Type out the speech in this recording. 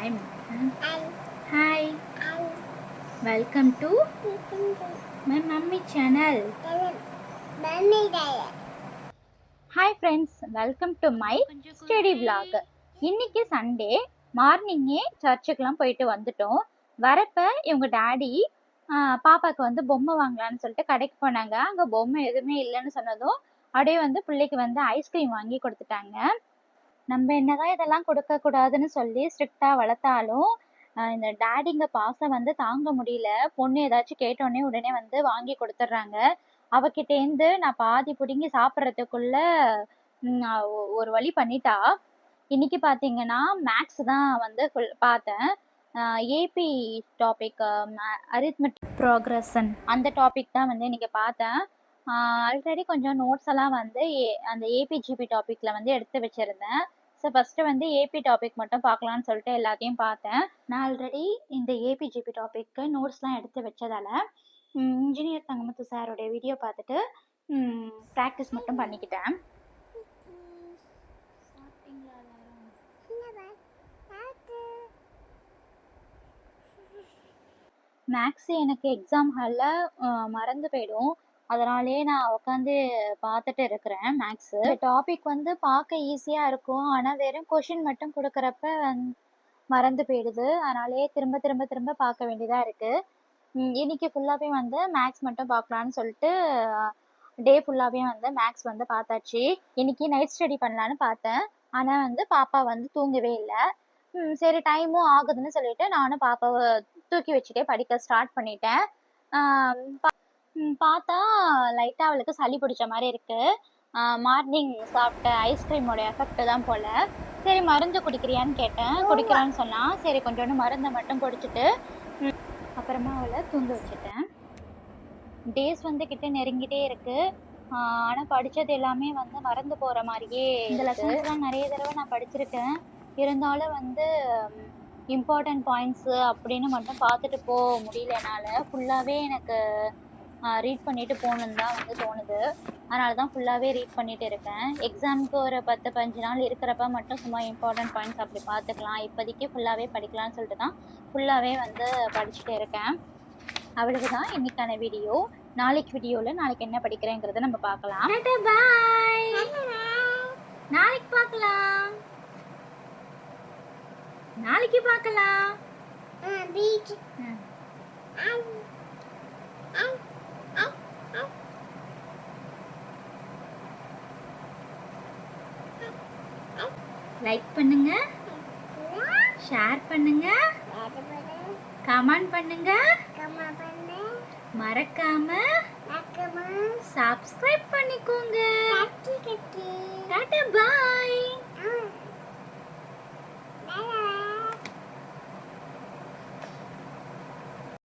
I'm Hi. Hi, Hi. welcome to my mummy channel. Hi friends, welcome to my study vlog. இன்னைக்கு Sunday மார்னிங்கே சர்ச்சுக்கெலாம் போயிட்டு வந்துட்டோம். வரப்ப இவங்க டாடி பாப்பாவுக்கு வந்து பொம்மை வாங்கலான்னு சொல்லிட்டு கடைக்கு போனாங்க. அங்கே பொம்மை எதுவுமே இல்லைன்னு சொன்னதும் அப்படியே வந்து பிள்ளைக்கு வந்து ஐஸ்கிரீம் வாங்கி கொடுத்துட்டாங்க. நம்ம என்னதான் இதெல்லாம் கொடுக்கக்கூடாதுன்னு சொல்லி ஸ்ட்ரிக்டாக வளர்த்தாலும் இந்த டாடிங்க பாசம் வந்து தாங்க முடியல. பொண்ணு ஏதாச்சும் கேட்டோடனே உடனே வந்து வாங்கி கொடுத்துட்றாங்க. அவகிட்டேருந்து நான் பாதி பிடுங்கி சாப்பிட்றதுக்குள்ள ஒரு வழி பண்ணிட்டா. இன்னைக்கு பார்த்தீங்கன்னா மேக்ஸ் தான் வந்து பார்த்தேன். ஏபி டாபிக் அரித்மெட்டிக் ப்ராக்ரஷன் அந்த டாபிக் தான் வந்து இன்னைக்கு பார்த்தேன். ஆல்ரெடி கொஞ்சம் நோட்ஸ் எல்லாம் வந்து அந்த ஏபிஜிபி டாப்பிக்கில் வந்து எடுத்து வச்சுருந்தேன். ஸோ ஃபஸ்ட்டு வந்து ஏபி டாபிக் மட்டும் பார்க்கலான்னு சொல்லிட்டு எல்லாத்தையும் பார்த்தேன். நான் ஆல்ரெடி இந்த ஏபிஜிபி டாபிக்கு நோட்ஸ்லாம் எடுத்து வச்சதால் இன்ஜினியர் தங்கமுத்து சாரோடைய வீடியோ பார்த்துட்டு ப்ராக்டிஸ் மட்டும் பண்ணிக்கிட்டேன். மேக்ஸ் எனக்கு எக்ஸாம் ஹாலில் மறந்து போயிடும். அதனாலேயே நான் உட்காந்து பார்த்துட்டு இருக்கிறேன். மேக்ஸு டாபிக் வந்து பார்க்க ஈஸியாக இருக்கும். ஆனால் வெறும் கொஷின் மட்டும் கொடுக்குறப்ப மறந்து போயிடுது. அதனாலேயே திரும்ப திரும்ப திரும்ப பார்க்க வேண்டியதாக இருக்குது. இன்னைக்கு ஃபுல்லாகவே வந்து மேக்ஸ் மட்டும் பார்க்கலான்னு சொல்லிட்டு டே ஃபுல்லாகவே வந்து மேக்ஸ் வந்து பார்த்தாச்சு. இன்னைக்கு நைட் ஸ்டடி பண்ணலான்னு பார்த்தேன். ஆனால் வந்து பாப்பா வந்து தூங்கவே இல்லை. சரி டைமும் ஆகுதுன்னு சொல்லிட்டு நானும் பாப்பாவை தூக்கி வச்சுட்டே படிக்க ஸ்டார்ட் பண்ணிட்டேன். பார்த்தா லைட்டாக அவளுக்கு சளி பிடிச்ச மாதிரி இருக்குது. மார்னிங் சாப்பிட்ட ஐஸ்கிரீமோட எஃபெக்ட் தான் போல். சரி மருந்து குடிக்கிறியான்னு கேட்டேன். குடிக்கிறான்னு சொன்னால் சரி கொஞ்சோண்டு மருந்தை மட்டும் குடிச்சிட்டு அப்புறமா அவளை தூங்க வச்சுட்டேன். டேஸ் வந்து கிட்ட நெருங்கிட்டே இருக்குது. ஆனால் படித்தது எல்லாமே வந்து மறந்து போகிற மாதிரியே இந்த லெசன்ஸ்லாம் நிறைய தடவை நான் படிச்சிருக்கேன். இருந்தாலும் வந்து இம்பார்ட்டண்ட் பாயிண்ட்ஸு அப்படின்னு மட்டும் பார்த்துட்டு போக முடியல என்னால். ஃபுல்லாகவே எனக்கு ரீட் பண்ணிட்டு போகணுன்னு தான் வந்து தோணுது. அதனால தான் ஃபுல்லாகவே ரீட் பண்ணிட்டு இருக்கேன். எக்ஸாமுக்கு ஒரு 10-15 நாள் இருக்கிறப்ப மட்டும் சும்மா இம்பார்ட்டண்ட் பாயிண்ட்ஸ் அப்படி பார்த்துக்கலாம். இப்போதைக்கு ஃபுல்லாகவே படிக்கலாம்னு சொல்லிட்டு தான் ஃபுல்லாகவே வந்து படிச்சுட்டு இருக்கேன். அவ்வளவு தான் இன்னைக்கான வீடியோ. நாளைக்கு வீடியோவில் நாளைக்கு என்ன படிக்கிறேங்கிறத நம்ம பார்க்கலாம். பாய், நாளைக்கு பார்க்கலாம். நாளைக்கு பார்க்கலாம். லைக் பண்ணுங்க, ஷேர் பண்ணுங்க, கமெண்ட் பண்ணுங்க, மறக்காம சப்ஸ்கிரைப் பண்ணிக்கோங்க. டாடா பாய்.